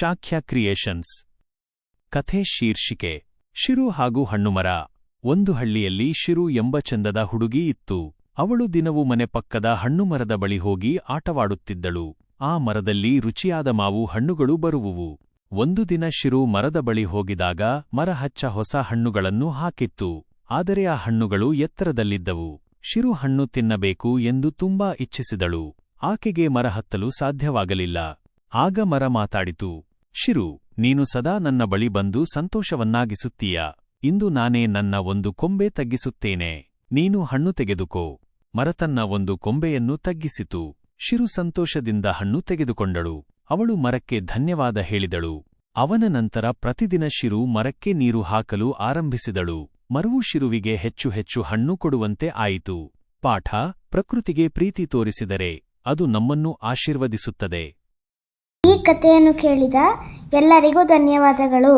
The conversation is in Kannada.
ಶಾಖ್ಯ ಕ್ರಿಯೇಷನ್ಸ್. ಕಥೆ ಶೀರ್ಷಿಕೆ ಶಿರು ಹಾಗೂ ಹಣ್ಣುಮರ. ಒಂದು ಹಳ್ಳಿಯಲ್ಲಿ ಶಿರು ಎಂಬ ಚಂದದ ಹುಡುಗಿ ಇತ್ತು. ಅವಳು ದಿನವೂ ಮನೆ ಪಕ್ಕದ ಹಣ್ಣುಮರದ ಬಳಿ ಹೋಗಿ ಆಟವಾಡುತ್ತಿದ್ದಳು. ಆ ಮರದಲ್ಲಿ ರುಚಿಯಾದ ಮಾವು ಹಣ್ಣುಗಳು ಬರುವುವು. ಒಂದು ದಿನ ಶಿರು ಮರದ ಬಳಿ ಹೋಗಿದಾಗ ಮರ ಹಚ್ಚ ಹೊಸ ಹಣ್ಣುಗಳನ್ನು ಹಾಕಿತ್ತು. ಆದರೆ ಆ ಹಣ್ಣುಗಳು ಎತ್ತರದಲ್ಲಿದ್ದವು. ಶಿರು ಹಣ್ಣು ತಿನ್ನಬೇಕು ಎಂದು ತುಂಬಾ ಇಚ್ಛಿಸಿದಳು. ಆಕೆಗೆ ಮರ ಹತ್ತಲು ಸಾಧ್ಯವಾಗಲಿಲ್ಲ. ಆಗ ಮರ ಮಾತಾಡಿತು. ಶಿರು, ನೀನು ಸದಾ ನನ್ನ ಬಳಿ ಬಂದು ಸಂತೋಷವನ್ನಾಗಿಸುತ್ತೀಯ. ಇಂದು ನಾನೇ ನನ್ನ ಒಂದು ಕೊಂಬೆ ತಗ್ಗಿಸುತ್ತೇನೆ. ನೀನು ಹಣ್ಣು ತೆಗೆದುಕೋ. ಮರ ತನ್ನ ಒಂದು ಕೊಂಬೆಯನ್ನು ತಗ್ಗಿಸಿತು. ಶಿರು ಸಂತೋಷದಿಂದ ಹಣ್ಣು ತೆಗೆದುಕೊಂಡಳು. ಅವಳು ಮರಕ್ಕೆ ಧನ್ಯವಾದ ಹೇಳಿದಳು. ಅವನ ನಂತರ ಪ್ರತಿದಿನ ಶಿರು ಮರಕ್ಕೆ ನೀರು ಹಾಕಲು ಆರಂಭಿಸಿದಳು. ಮರವು ಶಿರುವಿಗೆ ಹೆಚ್ಚು ಹೆಚ್ಚು ಹಣ್ಣು ಕೊಡುವಂತೆ ಆಯಿತು. ಪಾಠ: ಪ್ರಕೃತಿಗೆ ಪ್ರೀತಿ ತೋರಿಸಿದರೆ ಅದು ನಮ್ಮನ್ನು ಆಶೀರ್ವದಿಸುತ್ತದೆ. ಈ ಕಥೆಯನ್ನು ಕೇಳಿದ ಎಲ್ಲರಿಗೂ ಧನ್ಯವಾದಗಳು.